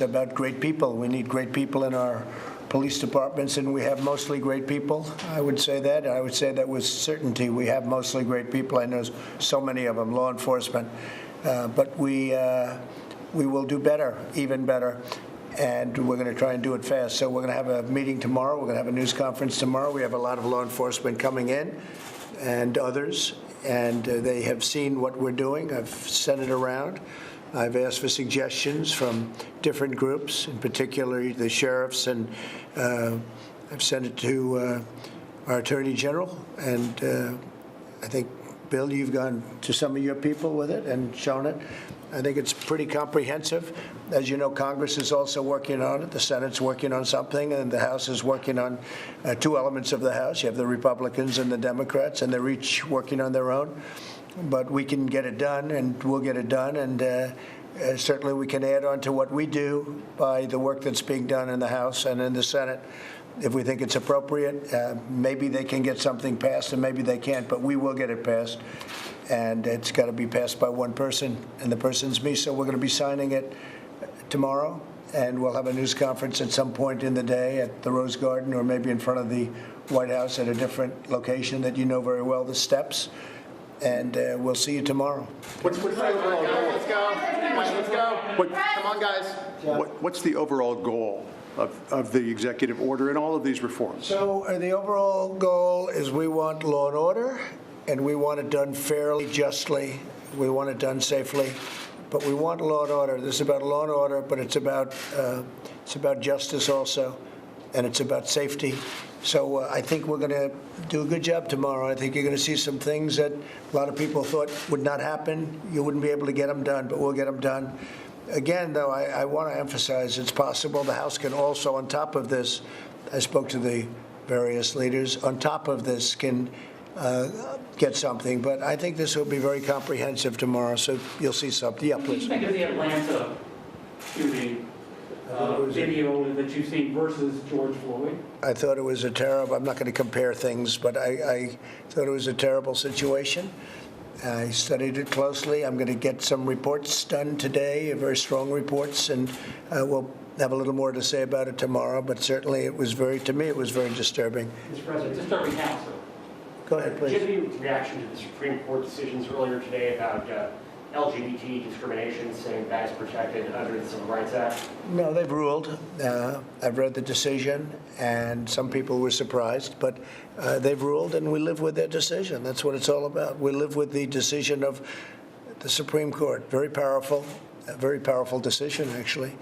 about great people. We need great people in our police departments, and we have mostly great people. I would say that. I would say that with certainty. We have mostly great people. I know so many of them, law enforcement. But we will do better, even better. And we're going to try and do it fast. So we're going to have a meeting tomorrow. We're going to have a news conference tomorrow. We have a lot of law enforcement coming in and others, and they have seen what we're doing. I've sent it around. I've asked for suggestions from different groups, in particular the sheriffs, and I've sent it to our Attorney General. And I think, Bill, you've gone to some of your people with it and shown it. I think it's pretty comprehensive. As you know, Congress is also working on it. The Senate's working on something, and the House is working on two elements of the House. You have the Republicans and the Democrats, and they're each working on their own. But we can get it done, and we'll get it done. And certainly we can add on to what we do by the work that's being done in the House and in the Senate. If we think it's appropriate, maybe they can get something passed, and maybe they can't, but we will get it passed. And it's got to be passed by one person, and the person's me. So we're going to be signing it tomorrow, and we'll have a news conference at some point in the day at the Rose Garden, or maybe in front of the White House at a different location that you know very well, the steps. And we'll see you tomorrow. What's the overall goal? Let's go. Let's go. Come on, guys. What's the overall goal of the executive order and all of these reforms? So the overall goal is we want law and order, and we want it done fairly, justly. We want it done safely, but we want law and order. This is about law and order, but it's about justice also, and it's about safety. So I think we're going to do a good job tomorrow. I think you're going to see some things that a lot of people thought would not happen. You wouldn't be able to get them done, but we'll get them done. Again, though, I want to emphasize it's possible the House can also, on top of this, I spoke to the various leaders, on top of this can get something. But I think this will be very comprehensive tomorrow, so you'll see something. Yeah, please. What do you think of the Atlanta shooting video that you've seen versus George Floyd? I thought it was a terrible, I'm not going to compare things, but I thought it was a terrible situation. I studied it closely. I'm going to get some reports done today, very strong reports, and we'll have a little more to say about it tomorrow. But certainly it was to me, it was very disturbing. Mr. President, disturbing how so? Go ahead, please. Do you have any reaction to the Supreme Court decisions earlier today about LGBT discrimination, saying that is protected under the Civil Rights Act? No, they've ruled. I've read the decision, and some people were surprised, but they've ruled, and we live with their decision. That's what it's all about. We live with the decision of the Supreme Court. Very powerful decision, actually.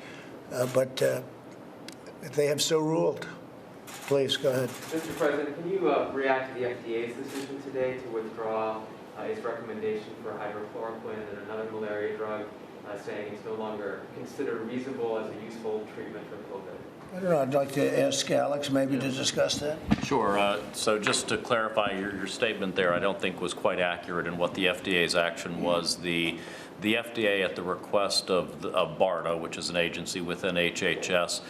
But they have so ruled. Please, go ahead. Mr. President, can you react to the FDA's decision today to withdraw its recommendation for hydroxychloroquine and another malaria drug, saying it's no longer considered reasonable as a useful treatment for COVID? I don't know. I'd like to ask Alex maybe to discuss that. Sure. So just to clarify your statement there, I don't think was quite accurate in what the FDA's action was. The FDA, at the request of BARDA, which is an agency within HHS,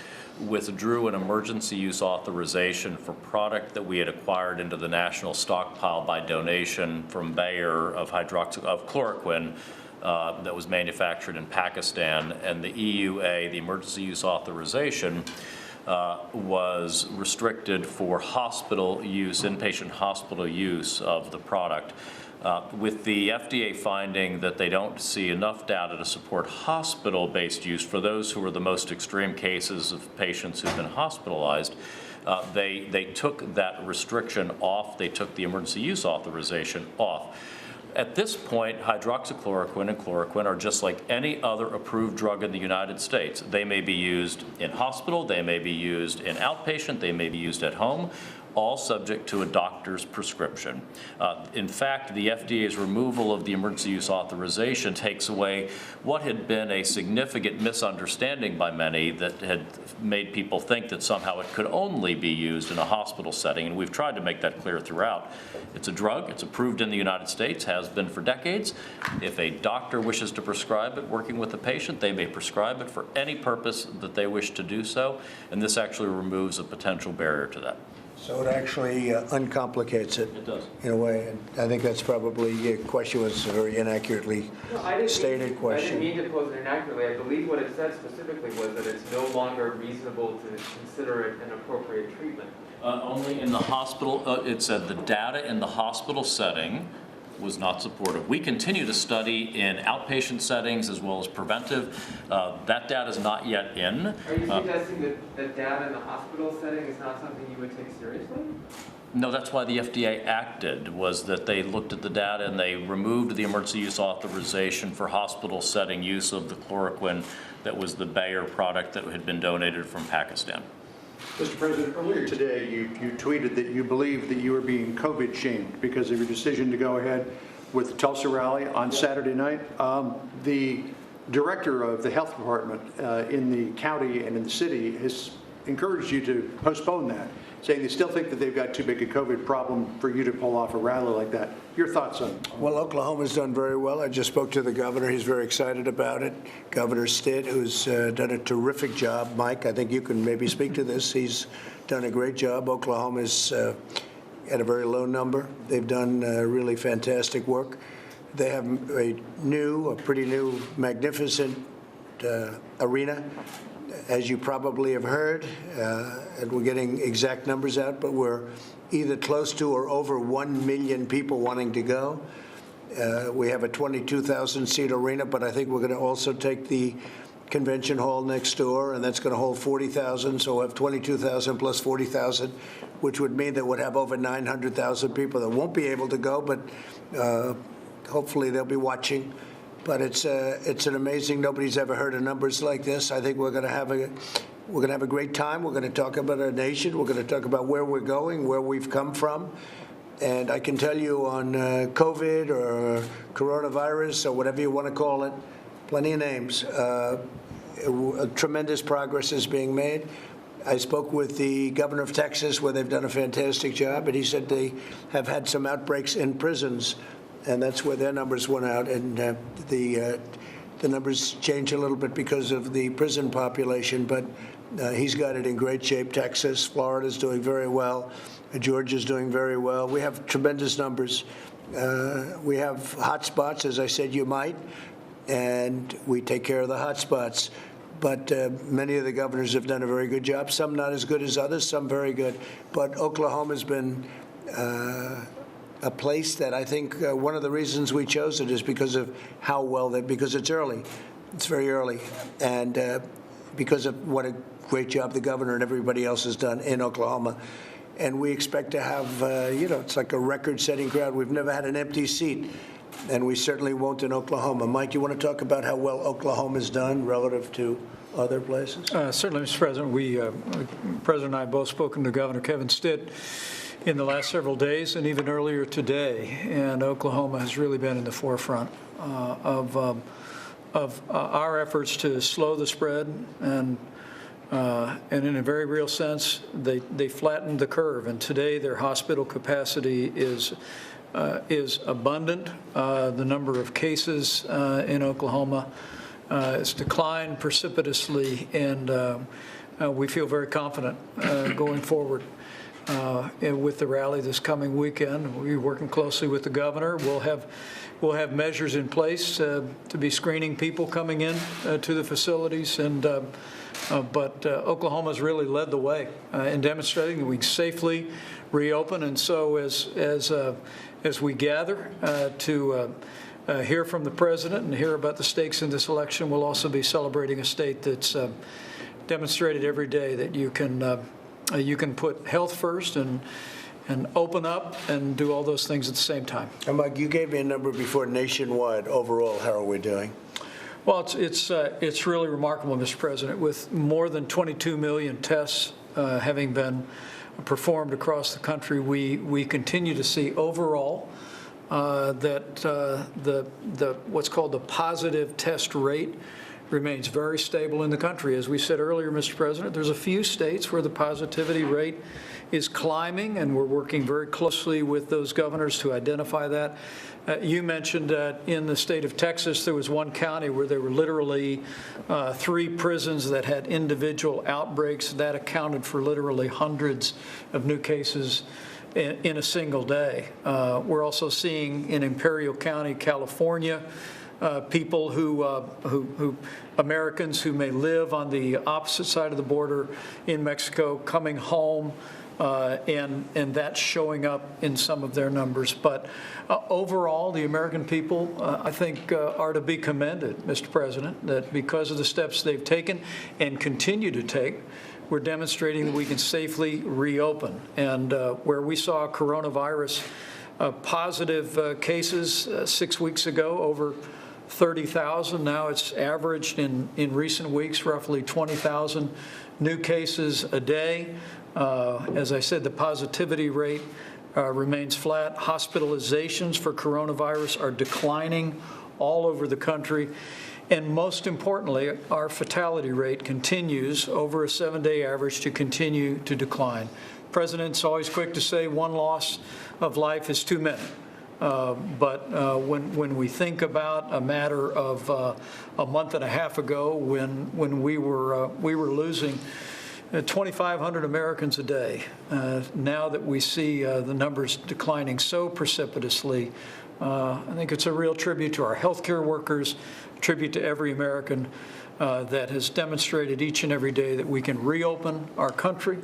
withdrew an emergency use authorization for product that we had acquired into the national stockpile by donation from Bayer of chloroquine that was manufactured in Pakistan. And the EUA, the emergency use authorization, was restricted for hospital use, inpatient hospital use of the product. With the FDA finding that they don't see enough data to support hospital-based use for those who are the most extreme cases of patients who've been hospitalized, they took that restriction off. They took the emergency use authorization off. At this point, hydroxychloroquine and chloroquine are just like any other approved drug in the United States. They may be used in hospital, they may be used in outpatient, they may be used at home, all subject to a doctor's prescription. In fact, the FDA's removal of the emergency use authorization takes away what had been a significant misunderstanding by many that had made people think that somehow it could only be used in a hospital setting, and we've tried to make that clear throughout. It's a drug, it's approved in the United States, has been for decades. If a doctor wishes to prescribe it working with a patient, they may prescribe it for any purpose that they wish to do so, and this actually removes a potential barrier to that. So it actually uncomplicates it. It does. In a way. And I think that's probably, your question was a very inaccurately stated I question. didn't mean to pose it inaccurately. I believe what it said specifically was that it's no longer reasonable to consider it an appropriate treatment. Only in the hospital, it said the data in the hospital setting was not supportive. We continue to study in outpatient settings as well as preventive. That data is not yet in. Are you suggesting that the data in the hospital setting is not something you would take seriously? No, that's why the FDA acted, was that they looked at the data and they removed the emergency use authorization for hospital setting use of the chloroquine that was the Bayer product that had been donated from Pakistan. Mr. President, earlier today, you tweeted that you believe that you were being COVID shamed because of your decision to go ahead with the Tulsa rally on Saturday night. The director of the health department in the county and in the city has encouraged you to postpone that, saying they still think that they've got too big a COVID problem for you to pull off a rally like that. Your thoughts on it? Well, Oklahoma's done very well. I just spoke to the governor. He's very excited about it. Governor Stitt, who's done a terrific job. Mike, I think you can maybe speak to this. He's done a great job. Oklahoma's at a very low number. They've done really fantastic work. They have a pretty new, magnificent arena, as you probably have heard, and we're getting exact numbers out, but we're either close to or over 1 million people wanting to go. We have a 22,000-seat arena, but I think we're going to also take the convention hall next door, and that's going to hold 40,000, so we'll have 22,000 plus 40,000, which would mean that we'd have over 900,000 people that won't be able to go, but hopefully they'll be watching. But it's an amazing. Nobody's ever heard of numbers like this. I think we're going to have a great time. We're going to talk about our nation. We're going to talk about where we're going, where we've come from. And I can tell you on COVID or coronavirus or whatever you want to call it, plenty of names. Tremendous progress is being made. I spoke with the governor of Texas, where they've done a fantastic job, and he said they have had some outbreaks in prisons, and that's where their numbers went out. And the numbers change a little bit because of the prison population, but he's got it in great shape. Texas, Florida's doing very well. Georgia's doing very well. We have tremendous numbers. We have hot spots, as I said you might, and we take care of the hot spots. But many of the governors have done a very good job. Some not as good as others, some very good. But Oklahoma's been a place that I think one of the reasons we chose it is because of how well because it's early. It's very early. And because of what a great job the governor and everybody else has done in Oklahoma. And we expect to have, it's like a record-setting crowd. We've never had an empty seat, and we certainly won't in Oklahoma. Mike, you want to talk about how well Oklahoma's done relative to other places? Certainly, Mr. President. President and I have both spoken to Governor Kevin Stitt in the last several days and even earlier today, and Oklahoma has really been in the forefront of our efforts to slow the spread, and in a very real sense, they flattened the curve. And today, their hospital capacity is abundant. The number of cases in Oklahoma has declined precipitously, and we feel very confident going forward. With the rally this coming weekend, we're working closely with the governor. We'll have measures in place to be screening people coming in to the facilities, but Oklahoma's really led the way in demonstrating that we can safely reopen. And so as we gather to hear from the president and hear about the stakes in this election, we'll also be celebrating a state that's demonstrated every day that you can put health first and open up and do all those things at the same time. And Mike, you gave me a number before nationwide. Overall, how are we doing? Well, it's really remarkable, Mr. President, with more than 22 million tests having been performed across the country. We continue to see overall that the what's called the positive test rate remains very stable in the country. As we said earlier, Mr. President, there's a few states where the positivity rate is climbing, and we're working very closely with those governors to identify that. You mentioned that in the state of Texas, there was one county where there were literally 3 prisons that had individual outbreaks. That accounted for literally hundreds of new cases in a single day. We're also seeing in Imperial County, California, people who Americans who may live on the opposite side of the border in Mexico coming home, and that's showing up in some of their numbers. But overall, the American people, I think, are to be commended, Mr. President, that because of the steps they've taken and continue to take, we're demonstrating that we can safely reopen. And where we saw coronavirus positive cases 6 weeks ago, over 30,000. Now it's averaged in recent weeks roughly 20,000 new cases a day. As I said, the positivity rate remains flat. Hospitalizations for coronavirus are declining all over the country. And most importantly, our fatality rate continues over a 7-day average to continue to decline. The President's always quick to say one loss of life is too many. But when we think about a matter of a month and a half ago, when we were losing 2,500 Americans a day, now that we see the numbers declining so precipitously, I think it's a real tribute to our healthcare workers, a tribute to every American that has demonstrated each and every day that we can reopen our country,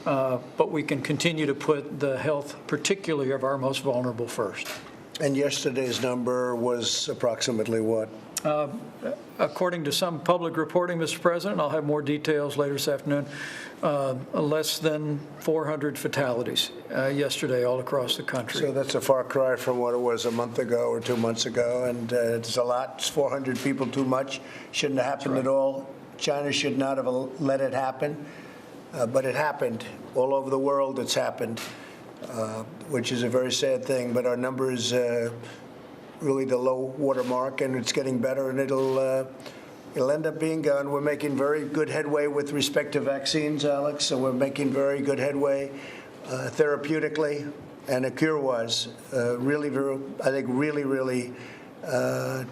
but we can continue to put the health, particularly of our most vulnerable, first. And yesterday's number was approximately what? According to some public reporting, Mr. President, I'll have more details later this afternoon, less than 400 fatalities yesterday all across the country. So that's a far cry from what it was a month ago or 2 months ago, and it's a lot. It's 400 people too much. Shouldn't have happened at all. China should not have let it happen, but it happened. All over the world it's happened, which is a very sad thing, but our numbers really the low water mark, and it's getting better, and it'll end up being gone. We're making very good headway with respect to vaccines, Alex, so we're making very good headway therapeutically and a cure-wise. I think really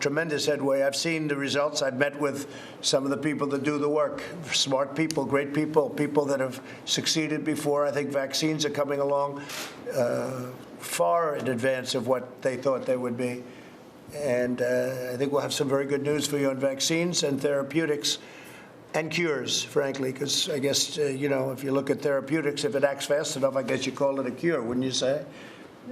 tremendous headway. I've seen the results. I've met with some of the people that do the work, smart people, great people, people that have succeeded before. I think vaccines are coming along far in advance of what they thought they would be. And I think we'll have some very good news for you on vaccines and therapeutics and cures, frankly, because I guess, if you look at therapeutics, if it acts fast enough, I guess you call it a cure, wouldn't you say?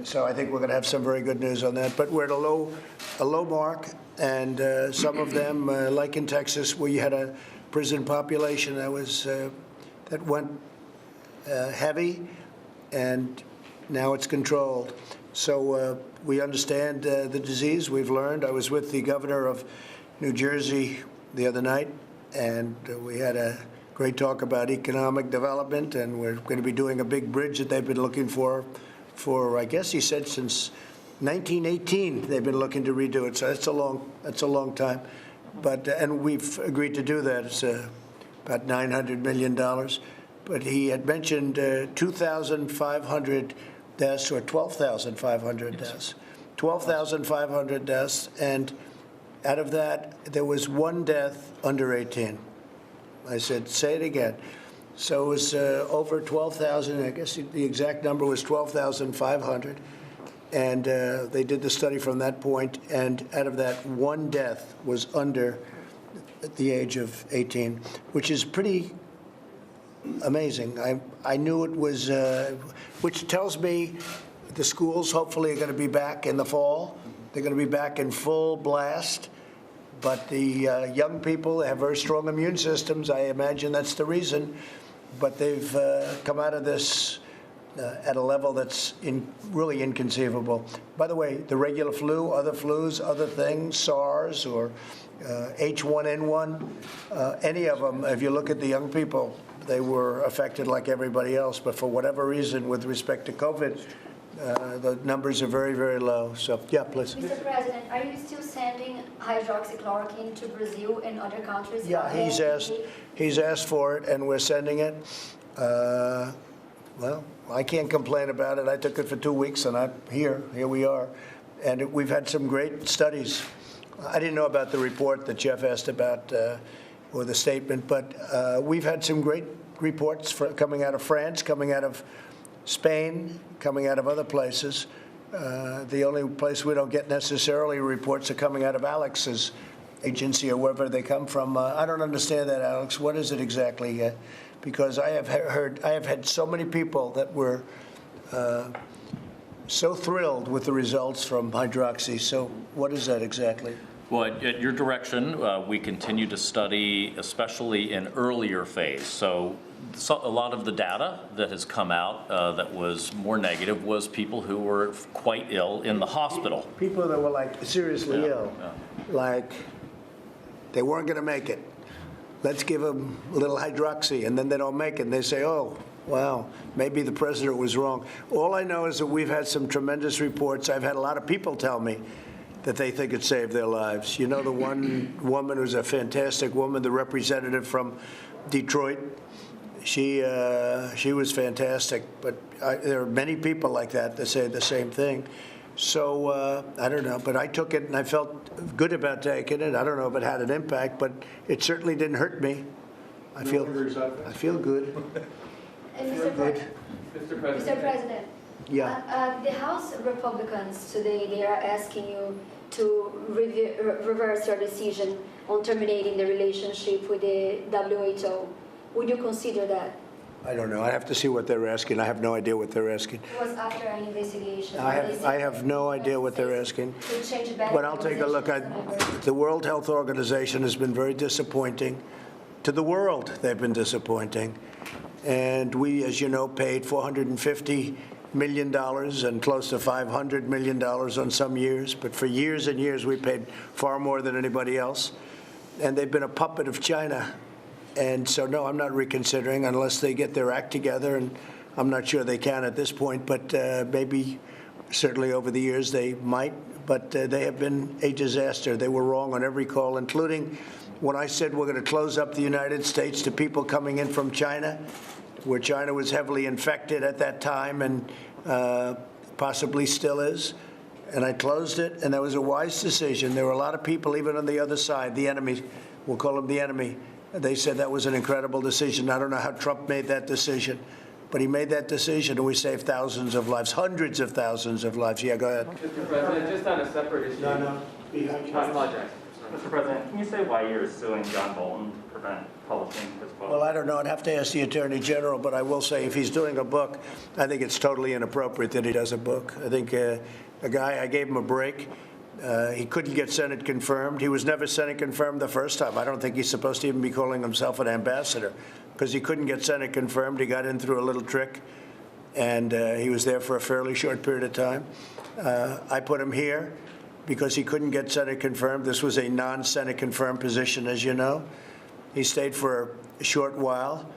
So I think we're going to have some very good news on that. But we're at a low mark, and some of them, like in Texas, where you had a prison population that went heavy, and now it's controlled. So we understand the disease. We've learned. I was with the governor of New Jersey the other night, and we had a great talk about economic development, and we're going to be doing a big bridge that they've been looking for, I guess he said, since 1918 they've been looking to redo it. So that's a long time. But and we've agreed to do that. It's about $900 million. But he had mentioned 2,500 deaths, or 12,500 deaths. 12,500 deaths, and out of that, there was one death under 18. I said, say it again. So it was over 12,000. I guess the exact number was 12,500. And they did the study from that point, and out of that, one death was under the age of 18, which is pretty amazing. I knew it was, which tells me the schools hopefully are going to be back in the fall. They're going to be back in full blast. But the young people have very strong immune systems. I imagine that's the reason. But they've come out of this at a level that's really inconceivable. By the way, the regular flu, other flus, other things, SARS or H1N1, any of them, if you look at the young people, they were affected like everybody else. But for whatever reason, with respect to COVID, The numbers are very, very low. So, yeah, please. Mr. President, are you still sending hydroxychloroquine to Brazil and other countries? Yeah, he's asked for it, and we're sending it. Well, I can't complain about it. I took it for 2 weeks, and here we are. And we've had some great studies. I didn't know about the report that Jeff asked about, or the statement, but we've had some great reports coming out of France, coming out of Spain, coming out of other places. The only place we don't get necessarily reports are coming out of Alex's agency or wherever they come from. I don't understand that, Alex. What is it exactly? Because I have had so many people that were so thrilled with the results from hydroxy. So what is that exactly? Well, at your direction, we continue to study, especially in earlier phase. So a lot of the data that has come out that was more negative was people who were quite ill in the hospital. People that were like seriously ill, like they weren't going to make it. Let's give them a little hydroxy, and then they don't make it, and they say, oh, wow, maybe the president was wrong. All I know is that we've had some tremendous reports. I've had a lot of people tell me that they think it saved their lives. You know, the one woman who's a fantastic woman, the representative from Detroit, she was fantastic. But there are many people like that say the same thing. So I don't know, but I took it and I felt good about taking it. I don't know if it had an impact, but it certainly didn't hurt me. I feel good. And Mr. President. Yeah. The House Republicans today, they are asking you to reverse your decision on terminating the relationship with the WHO. Would you consider that? I don't know. I have to see what they're asking. I have no idea what they're asking. It was after an investigation. I have no idea what they're asking. But I'll take a look. The World Health Organization has been very disappointing. To the world, they've been disappointing. And we, as you know, paid $450 million and close to $500 million on some years. But for years and years, we paid far more than anybody else. And they've been a puppet of China. And so, no, I'm not reconsidering unless they get their act together. And I'm not sure they can at this point, but maybe certainly over the years they might. But they have been a disaster. They were wrong on every call, including when I said we're going to close up the United States to people coming in from China, where China was heavily infected at that time and possibly still is. And I closed it, and that was a wise decision. There were a lot of people, even on the other side, the enemy, we'll call them the enemy, they said that was an incredible decision. I don't know how Trump made that decision, but he made that decision, and we saved thousands of lives, hundreds of thousands of lives. Yeah, go ahead. Mr. President, just on a separate issue. No. I apologize. Mr. President, can you say why you're suing John Bolton to prevent publishing his book? Well, I don't know. I'd have to ask the Attorney General, but I will say if he's doing a book, I think it's totally inappropriate that he does a book. I think a guy, I gave him a break. He couldn't get Senate confirmed. He was never Senate confirmed the first time. I don't think he's supposed to even be calling himself an ambassador because he couldn't get Senate confirmed. He got in through a little trick, and he was there for a fairly short period of time. I put him here because he couldn't get Senate confirmed. This was a non-Senate confirmed position, as you know. He stayed for a short while,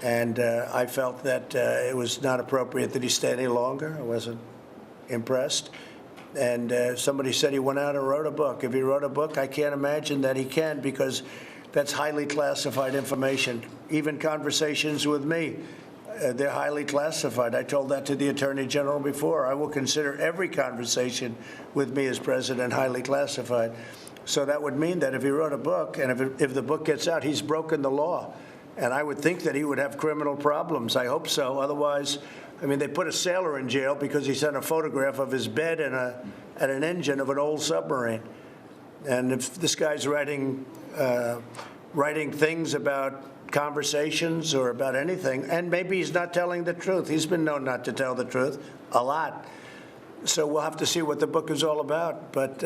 and I felt that it was not appropriate that he stay any longer. I wasn't impressed. And somebody said he went out and wrote a book. If he wrote a book, I can't imagine that he can, because that's highly classified information. Even conversations with me, they're highly classified. I told that to the Attorney General before. I will consider every conversation with me as president highly classified. So that would mean that if he wrote a book, and if the book gets out, he's broken the law. And I would think that he would have criminal problems. I hope so. Otherwise, I mean, they put a sailor in jail because he sent a photograph of his bed and an engine of an old submarine. And if this guy's writing things about conversations or about anything, and maybe he's not telling the truth. He's been known not to tell the truth a lot. So we'll have to see what the book is all about. But,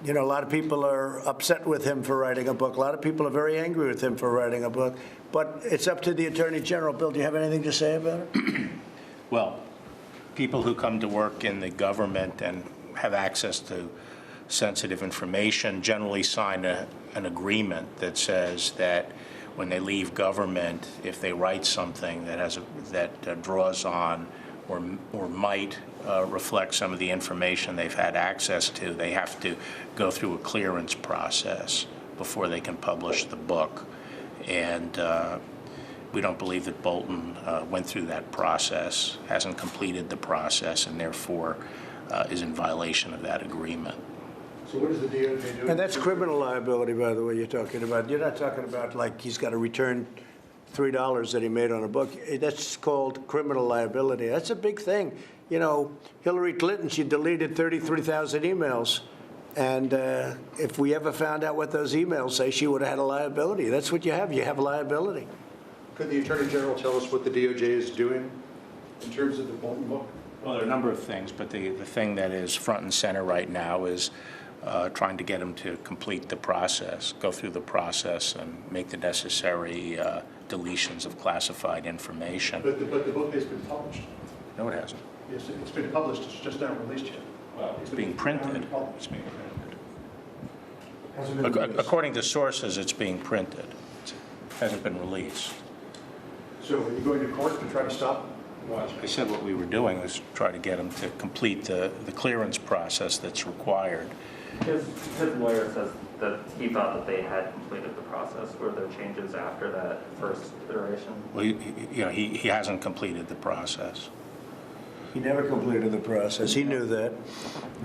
you know, a lot of people are upset with him for writing a book. A lot of people are very angry with him for writing a book. But it's up to the Attorney General. Bill, do you have anything to say about it? Well, people who come to work in the government and have access to sensitive information generally sign an agreement that says that when they leave government, if they write something that draws on or might reflect some of the information they've had access to. They have to go through a clearance process before they can publish the book. And we don't believe that Bolton went through that process, hasn't completed the process, and therefore is in violation of that agreement. So what is the DOJ doing? And that's criminal liability, by the way, you're talking about. You're not talking about like he's got to return $3 that he made on a book. That's called criminal liability. That's a big thing. You know, Hillary Clinton, she deleted 33,000 emails. And if we ever found out what those emails say, she would have had a liability. That's what you have. You have liability. Could the Attorney General tell us what the DOJ is doing in terms of the Bolton book? Well, there are a number of things, but the thing that is front and center right now is trying to get them to complete the process, go through the process, and make the necessary deletions of classified information. But the book has been published. No, it hasn't. Yes, it's been published. It's just not released yet. Well, it's being printed. It's being Hasn't been printed. released. According to sources, it's being printed. It hasn't been released. So are you going to court to try to stop? Well, I said what we were doing was try to get them to complete the clearance process that's required. His lawyer says that he thought that they had completed the process. Were there changes after that first iteration? Well, he hasn't completed the process. He never completed the process. He knew that.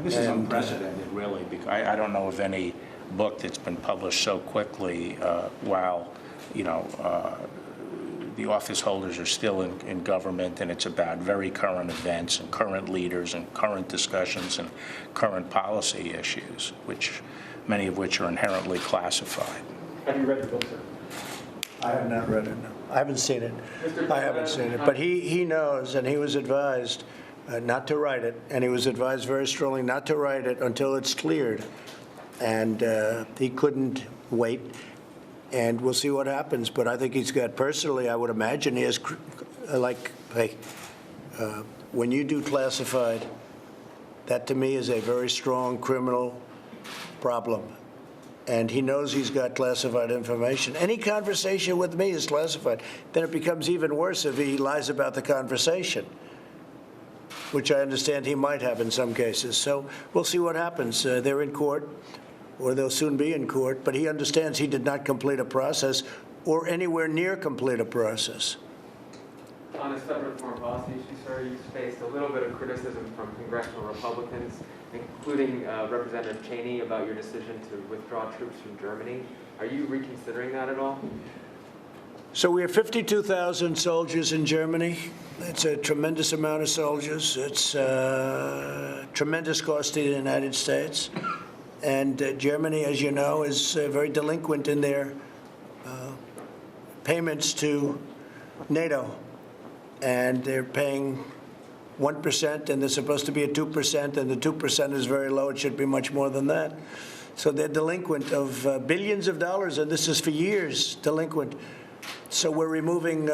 This is And, unprecedented, really, because I don't know of any book that's been published so quickly while, the office holders are still in government, and it's about very current events and current leaders and current discussions and current policy issues, many of which are inherently classified. Have you read the book, sir? I have not read it, no. I haven't seen it. I haven't seen it. But he knows, and he was advised not to write it, and he was advised very strongly not to write it until it's cleared. And he couldn't wait, and we'll see what happens. But I think he's got, personally, I would imagine he has, when you do classified, that to me is a very strong criminal problem. And he knows he's got classified information. Any conversation with me is classified. Then it becomes even worse if he lies about the conversation, which I understand he might have in some cases. So we'll see what happens. They're in court, or they'll soon be in court, but he understands he did not complete a process or anywhere near complete a process. On a separate foreign policy issue, sir, you've faced a little bit of criticism from congressional Republicans, including Representative Cheney, about your decision to withdraw troops from Germany. Are you reconsidering that at all? So we have 52,000 soldiers in Germany. It's a tremendous amount of soldiers. It's tremendous cost to the United States. And Germany, as you know, is very delinquent in their payments to NATO. And they're paying 1%, and they're supposed to be at 2%, and the 2% is very low. It should be much more than that. So they're delinquent of billions of dollars, and this is for years delinquent. So we're removing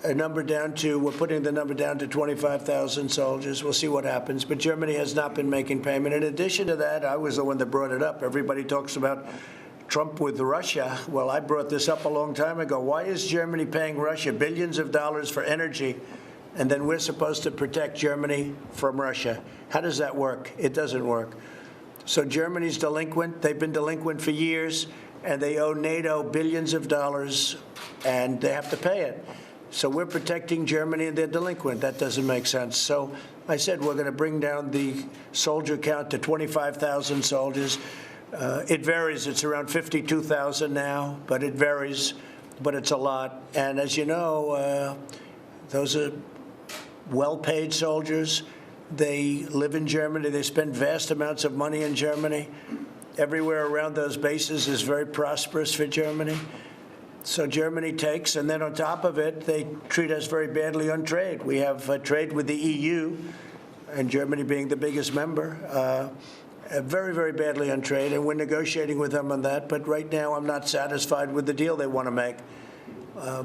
we're putting the number down to 25,000 soldiers. We'll see what happens. But Germany has not been making payment. In addition to that, I was the one that brought it up. Everybody talks about Trump with Russia. Well, I brought this up a long time ago. Why is Germany paying Russia billions of dollars for energy, and then we're supposed to protect Germany from Russia? How does that work? It doesn't work. So Germany's delinquent. They've been delinquent for years, and they owe NATO billions of dollars, and they have to pay it. So we're protecting Germany, and they're delinquent. That doesn't make sense. So I said we're going to bring down the soldier count to 25,000 soldiers. It varies. It's around 52,000 now, but it varies, but it's a lot. And as you know, those are well-paid soldiers. They live in Germany. They spend vast amounts of money in Germany. Everywhere around those bases is very prosperous for Germany. So Germany takes, and then on top of it, they treat us very badly on trade. We have trade with the EU, and Germany being the biggest member, very, very badly on trade, and we're negotiating with them on that. But right now, I'm not satisfied with the deal they want to make.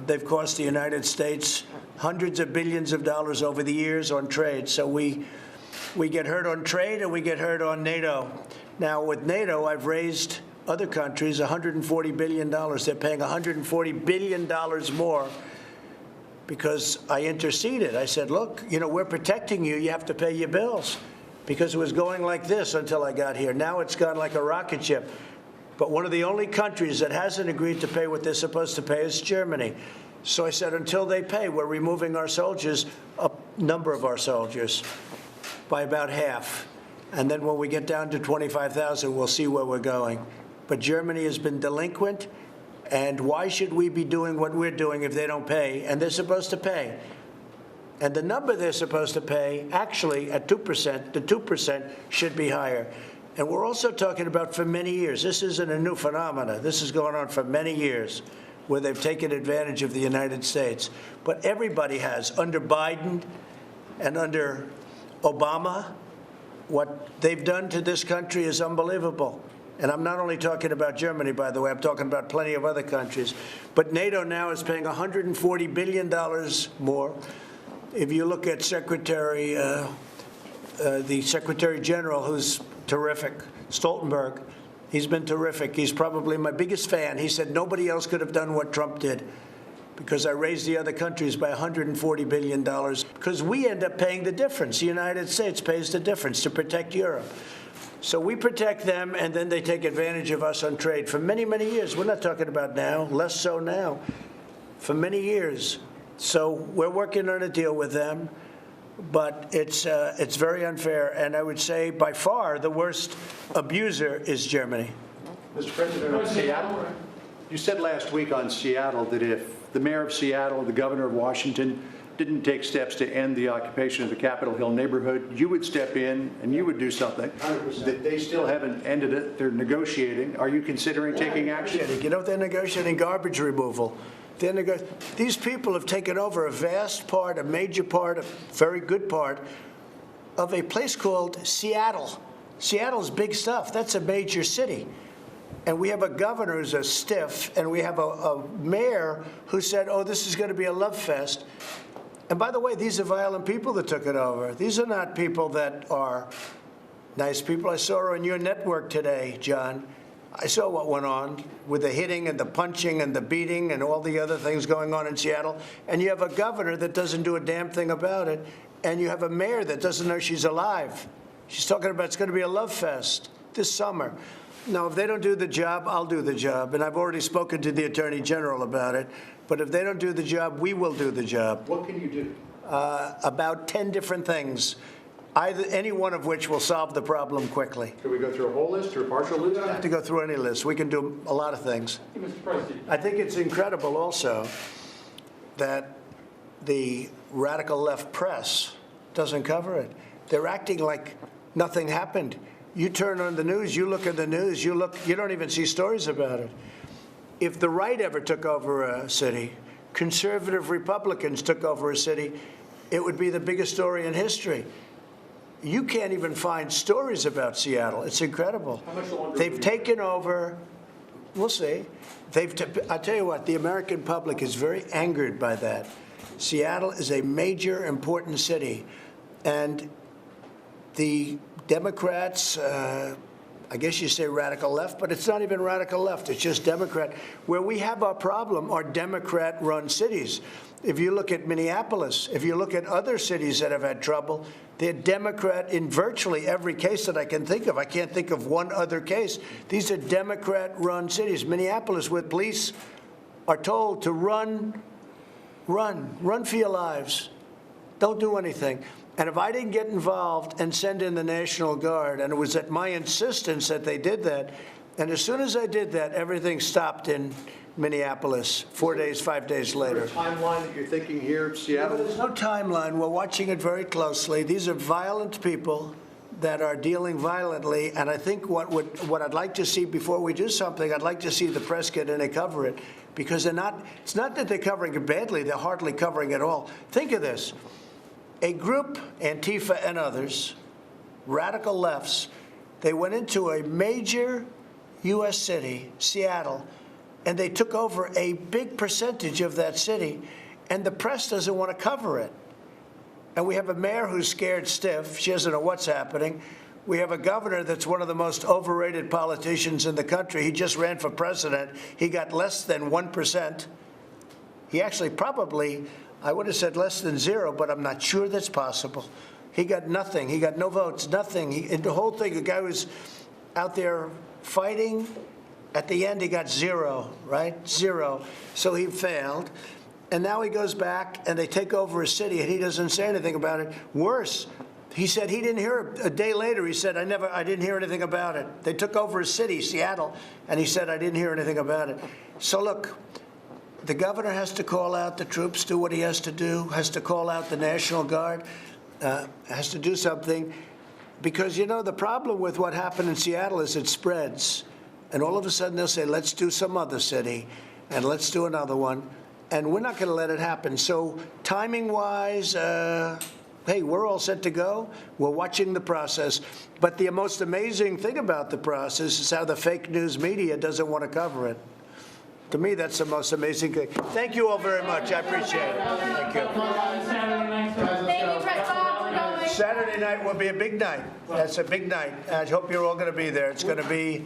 They've cost the United States hundreds of billions of dollars over the years on trade. So we get hurt on trade, and we get hurt on NATO. Now, with NATO, I've raised other countries $140 billion. They're paying $140 billion more because I interceded. I said, look, we're protecting you. You have to pay your bills, because it was going like this until I got here. Now it's gone like a rocket ship. But one of the only countries that hasn't agreed to pay what they're supposed to pay is Germany. So I said, until they pay, we're removing our soldiers, a number of our soldiers, by about half. And then when we get down to 25,000, we'll see where we're going. But Germany has been delinquent, and why should we be doing what we're doing if they don't pay? And they're supposed to pay. And the number they're supposed to pay, actually, at 2%, the 2% should be higher. And we're also talking about for many years. This isn't a new phenomenon. This is going on for many years, where they've taken advantage of the United States. But everybody has. Under Biden and under Obama, what they've done to this country is unbelievable. And I'm not only talking about Germany, by the way, I'm talking about plenty of other countries. But NATO now is paying $140 billion more. If you look at the Secretary General, who's terrific, Stoltenberg, he's been terrific. He's probably my biggest fan. He said nobody else could have done what Trump did, because I raised the other countries by $140 billion, because we end up paying the difference. The United States pays the difference to protect Europe. So we protect them, and then they take advantage of us on trade for many, many years. We're not talking about now, less so now, for many years. So we're working on a deal with them, but it's very unfair. And I would say by far the worst abuser is Germany. Mr. President, on Seattle, you said last week on Seattle that if the mayor of Seattle, the governor of Washington, didn't take steps to end the occupation of the Capitol Hill neighborhood, you would step in and you would do something. 100%. That they still haven't ended it. They're negotiating. Are you considering taking action? They're negotiating garbage removal. These people have taken over a vast part, a major part, a very good part of a place called Seattle. Seattle's big stuff. That's a major city. And we have a governor who's a stiff, and we have a mayor who said, oh, this is going to be a love fest. And by the way, these are violent people that took it over. These are not people that are nice people. I saw on your network today, John, I saw what went on with the hitting and the punching and the beating and all the other things going on in Seattle. And you have a governor that doesn't do a damn thing about it. And you have a mayor that doesn't know she's alive. She's talking about it's going to be a love fest this summer. Now, if they don't do the job, I'll do the job. And I've already spoken to the Attorney General about it. But if they don't do the job, we will do the job. What can you do? About 10 different things, any one of which will solve the problem quickly. Can we go through a whole list or a partial list? We don't have to go through any list. We can do a lot of things. Mr. President. I think it's incredible also that the radical left press doesn't cover it. They're acting like nothing happened. You turn on the news, you look at the news, you don't even see stories about it. If the right ever took over a city, conservative Republicans took over a city, it would be the biggest story in history. You can't even find stories about Seattle. It's incredible. How much longer? They've taken over. We'll see. I'll tell you what, the American public is very angered by that. Seattle is a major, important city. And the Democrats, I guess you say radical left, but it's not even radical left. It's just Democrat. Where we have our problem are Democrat-run cities. If you look at Minneapolis, if you look at other cities that have had trouble, they're Democrat in virtually every case that I can think of. I can't think of one other case. These are Democrat-run cities. Minneapolis, where police are told to run for your lives. Don't do anything. And if I didn't get involved and send in the National Guard, and it was at my insistence that they did that, and as soon as I did that, everything stopped in Minneapolis 4 days, 5 days later. Is there a timeline that you're thinking here, Seattle? There's no timeline. We're watching it very closely. These are violent people that are dealing violently, and I think what I'd like to see before we do something, I'd like to see the press get in and cover it, because it's not that they're covering it badly, they're hardly covering it all. Think of this. A group, Antifa and others, radical lefts, they went into a major U.S. city, Seattle, and they took over a big percentage of that city, and the press doesn't want to cover it. And we have a mayor who's scared stiff. She doesn't know what's happening. We have a governor that's one of the most overrated politicians in the country. He just ran for president. He got less than 1%. He actually probably I would have said less than 0, but I'm not sure that's possible. He got nothing. He got no votes, nothing. And the whole thing, the guy was out there fighting. At the end, he got 0, right? 0. So he failed. And now he goes back, and they take over a city, and he doesn't say anything about it. Worse, he said he didn't hear it. A day later, he said, I didn't hear anything about it. They took over a city, Seattle, and he said, I didn't hear anything about it. So look, the governor has to call out the troops, do what he has to do, has to call out the National Guard, has to do something. Because, you know, the problem with what happened in Seattle is it spreads. And all of a sudden they'll say, let's do some other city, and let's do another one. And we're not going to let it happen. So timing-wise, hey, we're all set to go. We're watching the process. But the most amazing thing about the process is how the fake news media doesn't want to cover it. To me, that's the most amazing thing. Thank you all very much. I appreciate it. Thank you. Saturday night will be a big night. That's a big night. I hope you're all going to be there. It's going to be